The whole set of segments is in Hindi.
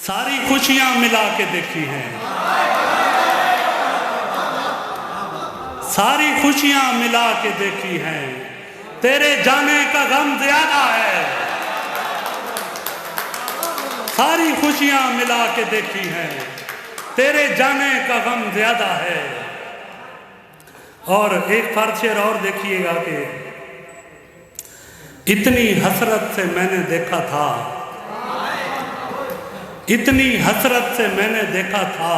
सारी खुशियां मिला के देखी हैं, सारी खुशियां मिला के देखी हैं, तेरे जाने का गम ज्यादा है। सारी खुशियां मिला के देखी हैं, तेरे जाने का गम ज्यादा है। और एक फर्ज शेर और देखिएगा कि इतनी हसरत से मैंने देखा था, इतनी हसरत से मैंने देखा था,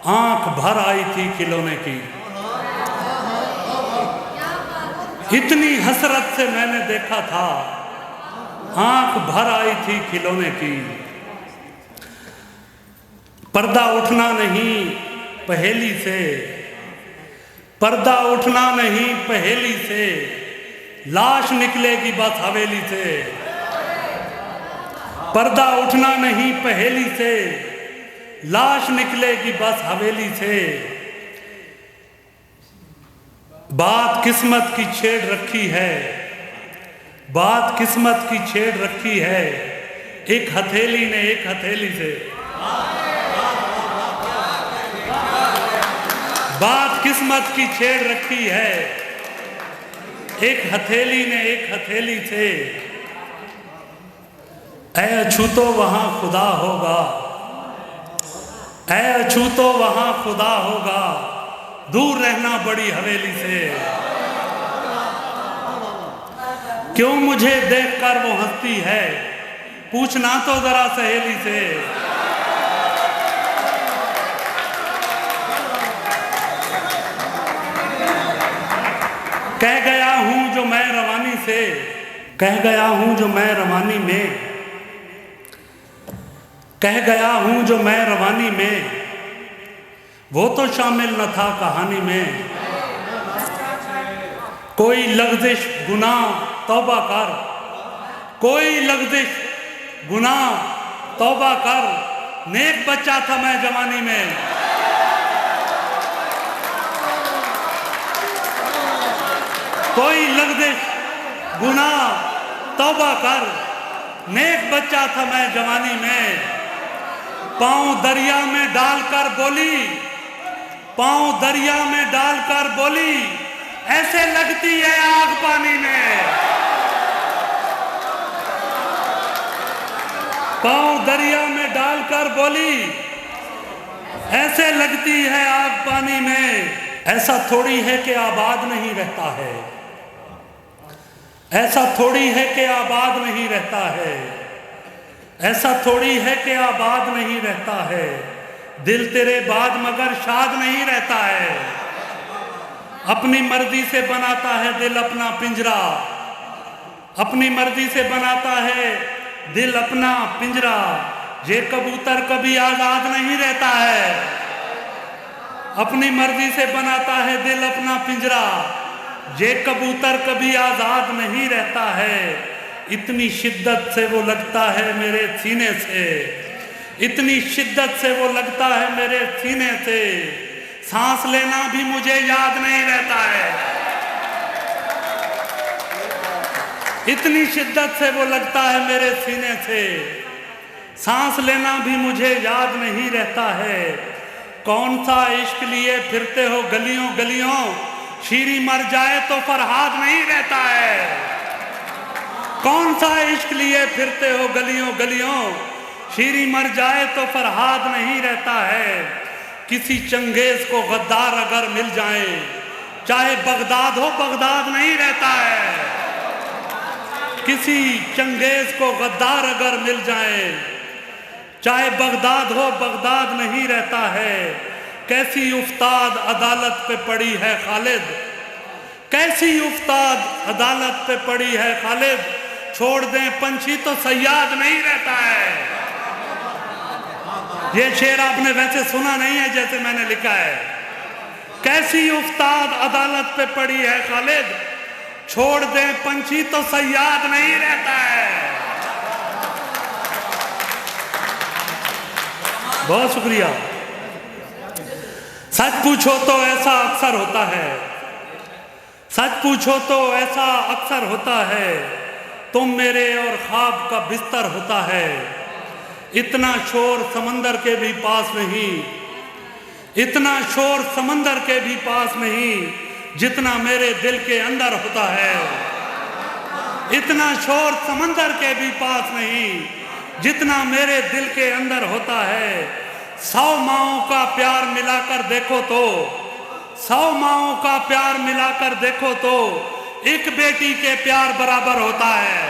आंख भर आई थी खिलौने की। इतनी हसरत से मैंने देखा था, आंख भर आई थी खिलौने की। पर्दा उठना नहीं पहेली से, पर्दा उठना नहीं पहेली से, लाश निकलेगी बस हवेली से। पर्दा उठना नहीं पहेली से, लाश निकलेगी बस हवेली से। बात किस्मत की छेड़ रखी है, बात किस्मत की छेड़ रखी है, एक हथेली ने एक हथेली से। बात किस्मत की छेड़ रखी है, एक हथेली ने एक हथेली से। ऐ अछूतो वहां खुदा होगा, ऐ अछूतो वहां खुदा होगा, दूर रहना बड़ी हवेली से। क्यों मुझे देखकर वो हंसती है, पूछना तो जरा सहेली से। कह गया हूं जो मैं रवानी से, कह गया हूं जो मैं रवानी में, कह गया हूं जो मैं रवानी में, वो तो शामिल न था कहानी में। कोई लग़्ज़िश गुनाह तौबा कर, कोई लग़्ज़िश गुनाह तौबा कर, नेक बच्चा था मैं जवानी में। कोई लग़्ज़िश गुनाह तौबा कर, नेक बच्चा था मैं जवानी में। पाँव दरिया में डालकर बोली, पाँव दरिया में डालकर बोली, ऐसे लगती है आग पानी में। पाँव दरिया में डालकर बोली, ऐसे लगती है आग पानी में। ऐसा थोड़ी है कि आबाद नहीं रहता है, ऐसा थोड़ी है कि आबाद नहीं रहता है, ऐसा थोड़ी है कि आबाद नहीं रहता है। दिल तेरे बाद मगर शाद नहीं रहता है। अपनी मर्जी से बनाता है दिल अपना पिंजरा, अपनी मर्जी से बनाता है दिल अपना पिंजरा। ये कबूतर कभी आजाद नहीं रहता है। अपनी मर्जी से बनाता है दिल अपना पिंजरा, ये कबूतर कभी आजाद नहीं रहता है। इतनी शिद्दत से वो लगता है मेरे सीने से, इतनी शिद्दत से वो लगता है मेरे सीने से, सांस लेना भी मुझे याद नहीं रहता है। इतनी शिद्दत से वो लगता है मेरे सीने से, सांस लेना भी मुझे याद नहीं रहता है। कौन सा इश्क लिए फिरते हो गलियों गलियों, शीरी मर जाए तो फरहाद नहीं रहता है। कौन सा इश्क लिए फिरते हो गलियों गलियों, शीरी मर जाए तो फरहाद नहीं रहता है। किसी चंगेज को गद्दार अगर मिल जाए, चाहे बगदाद हो बगदाद नहीं रहता है। किसी चंगेज को गद्दार अगर मिल जाए, चाहे बगदाद हो बगदाद नहीं रहता है। कैसी उस्ताद अदालत पे पड़ी है खालिद, कैसी उस्ताद अदालत पे पड़ी है खालिद, छोड़ दें पंछी तो सयाद नहीं रहता है। ये शेर आपने वैसे सुना नहीं है जैसे मैंने लिखा है। कैसी उस्ताद अदालत पे पड़ी है खालिद, छोड़ दें पंछी तो सयाद नहीं रहता है। बहुत शुक्रिया। सच पूछो तो ऐसा अक्सर होता है, सच पूछो तो ऐसा अक्सर होता है, तुम मेरे और ख्वाब का बिस्तर होता है। इतना शोर समंदर के भी पास नहीं, इतना शोर समंदर के भी पास नहीं जितना मेरे दिल के अंदर होता है। इतना शोर समंदर के भी पास नहीं जितना मेरे दिल के अंदर होता है। 100 माँओं का प्यार मिलाकर देखो तो, 100 माँओं का प्यार मिलाकर देखो तो एक बेटी के प्यार बराबर होता है।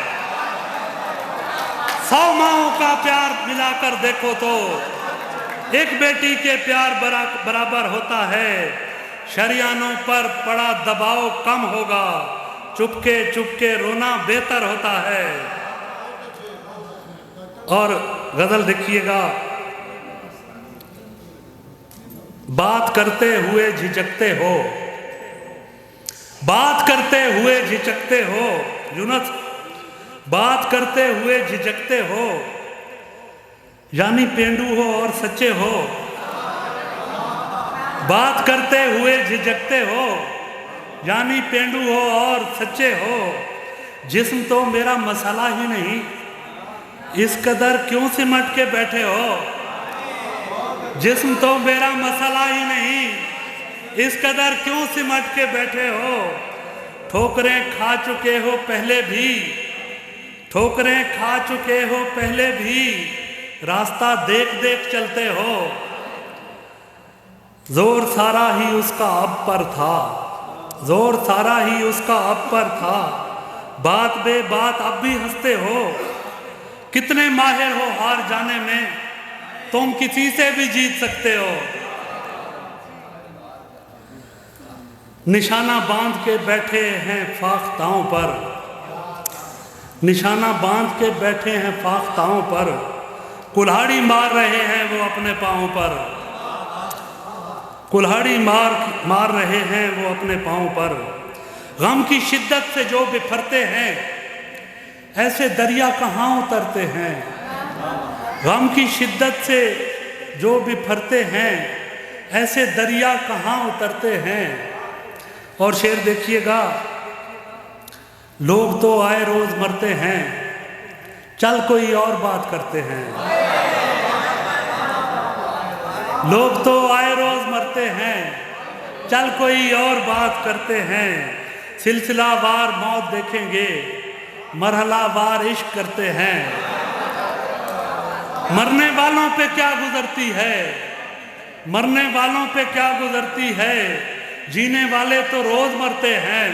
100 माँओं का प्यार मिलाकर देखो तो एक बेटी के प्यार बराबर होता है। शरियानों पर पड़ा दबाव कम होगा, चुपके चुपके रोना बेहतर होता है। और गजल देखिएगा, बात करते हुए झिझकते हो, बात करते हुए झिझकते हो यूनुस, बात करते हुए झिझकते हो, यानी पेंडू हो और सच्चे हो। बात करते हुए झिझकते हो, यानी पेंडू हो और सच्चे हो। जिस्म तो मेरा मसाला ही नहीं, इस कदर क्यों सिमट के बैठे हो। जिस्म तो मेरा मसाला ही नहीं, इस कदर क्यों सिमट के बैठे हो। ठोकरें खा चुके हो पहले भी, ठोकरें खा चुके हो पहले भी, रास्ता देख देख चलते हो। जोर सारा ही उसका अब पर था, जोर सारा ही उसका अब पर था, बात बे बात अब भी हंसते हो। कितने माहिर हो हार जाने में, तुम किसी से भी जीत सकते हो। निशाना बांध के बैठे हैं फाख्ताओं पर, निशाना बांध के बैठे हैं फाख्ताओं पर, कुल्हाड़ी मार रहे हैं वो अपने पाँव पर, कुल्हाड़ी मार रहे हैं वो अपने पाँव पर। गम की शिद्दत से जो बिफरते हैं, ऐसे दरिया कहाँ उतरते हैं। गम की शिद्दत से जो बिफरते हैं, ऐसे दरिया कहाँ उतरते हैं। और शेर देखिएगा, लोग तो आए रोज मरते हैं, चल कोई और बात करते हैं। लोग तो आए रोज मरते हैं, चल कोई और बात करते हैं। सिलसिलावार मौत देखेंगे, मरहलावार इश्क करते हैं। मरने वालों पे क्या गुजरती है, मरने वालों पे क्या गुजरती है, जीने वाले तो रोज मरते हैं।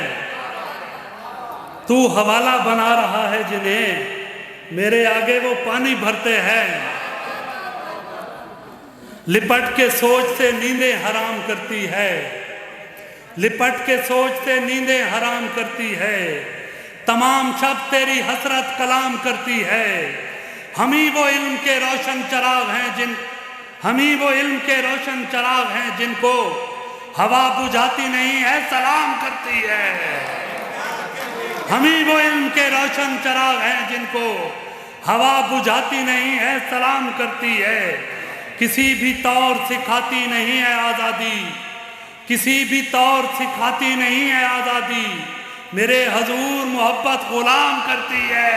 तू हवाला बना रहा है जिन्हें, मेरे आगे वो पानी भरते हैं। लिपट के सोच से नींदें हराम करती है, लिपट के सोच से नींदें हराम करती है। तमाम शब तेरी हसरत कलाम करती है। हम ही वो इल्म के रोशन चराग हैं जिन, हम ही वो इल्म के रोशन चराग हैं जिनको हवा बुझाती नहीं है सलाम करती है। हम ही वो इल्म के रोशन चराग हैं जिनको हवा बुझाती नहीं है सलाम करती है। किसी भी तौर सिखाती नहीं है आज़ादी, किसी भी तौर सिखाती नहीं है आज़ादी। मेरे हजूर मोहब्बत गुलाम करती है।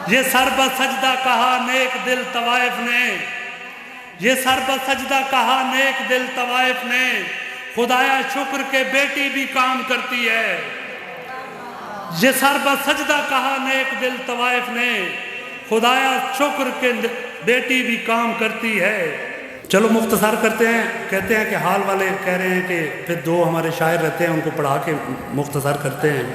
ये सर बसजदा कहा नेक दिल तवाइफ ने, ये सर बसजदा कहा नेक दिल तवाइफ ने, खुदाया शुक्र के बेटी भी काम करती है। ये सर बसजदा कहा नेक दिल तवाइफ ने, खुदाया शुक्र के बेटी भी काम करती है। चलो मुख्तसर करते हैं। कहते हैं कि हाल वाले कह रहे हैं कि फिर दो हमारे शायर रहते हैं, उनको पढ़ा के मुख्तसर करते हैं।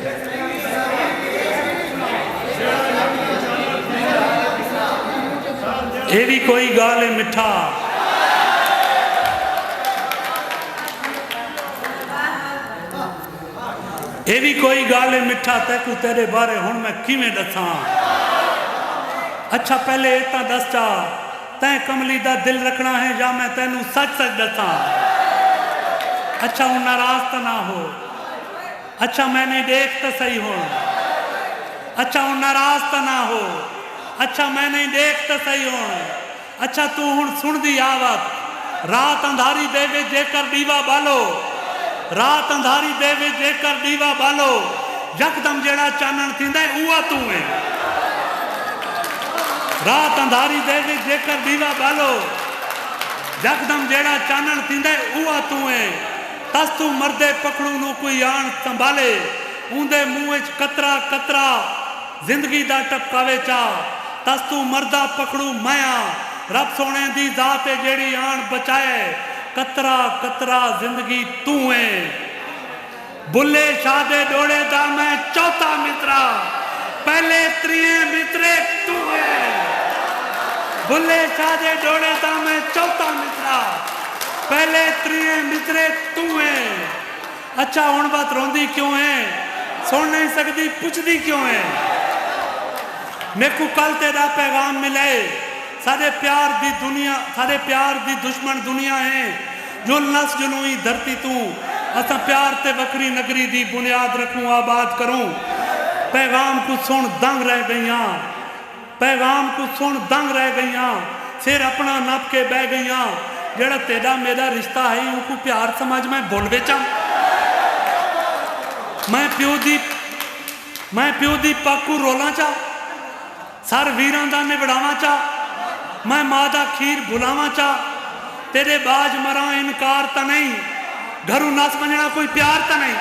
ये भी कोई गाले मिठा, ये भी कोई गाले मिठा, तैकू तेरे बारे हुण मैं किवें दसां। अच्छा पहले इतना दस चा, तैं कमली दा दिल रखना है या मैं तैनू सच सच दसां। अच्छा हूँ नाराज तो ना हो, अच्छा मैंने देख तो सही हो। अच्छा हूँ नाराज तो ना हो, अच्छा मैं नहीं देख तो सही हो। अच्छा तू हुण सुन दी आवत, रात अंधारी दे विच जेकर दीवा बालो, रात अंधारी दे विच जेकर दीवा बालो, यकदम जेड़ा चानण थींदा उहा तू है। रात अंधारी दे विच जेकर दीवा बालो यकदम जेड़ा चानण थींदा उहा तू है तस तू मरदे पकड़ू नू कोई आण संभाले ऊंदे मुंह विच कतरा कतरा जिंदगी दा टपकावे चा तस तू मरदा पकड़ू माया रब सोने दी जात है जेड़ी आण बचाए कतरा कतरा जिंदगी तू है बुल्ले शाह दे डोले दा मैं चौथा मित्रा पहले त्रिए मित्रे तू है बुल्ले शाह दे डोले दा मैं चौथा मित्रा पहले त्रिए मित्रे तू है अच्छा हुण बात रोंदी क्यों है सुन नहीं सकती पुछदी क्यों है मेरे को कल तेरा पैगाम मिले सारे प्यार दी दुनिया सारे प्यार दी दुश्मन दुनिया है जो नस जुलूई धरती तू असा प्यार ते वक्री नगरी दी बुनियाद रखूं आबाद करूं पैगाम को सुन दंग रह गईयां पैगाम को सुन दंग रह गईयां फिर अपना नप के बह गईयां जेड़ा तेरा मेरा रिश्ता है उनको प्यार समझ मैं बोल बेचा मैं प्यो दी पाकू रोला चा सर वीरां दा निबड़ावा चा मैं माँ दा खीर भुलावा चा तेरे बाज मरा इनकार ता नहीं घरों नस मनना कोई प्यार ता नहीं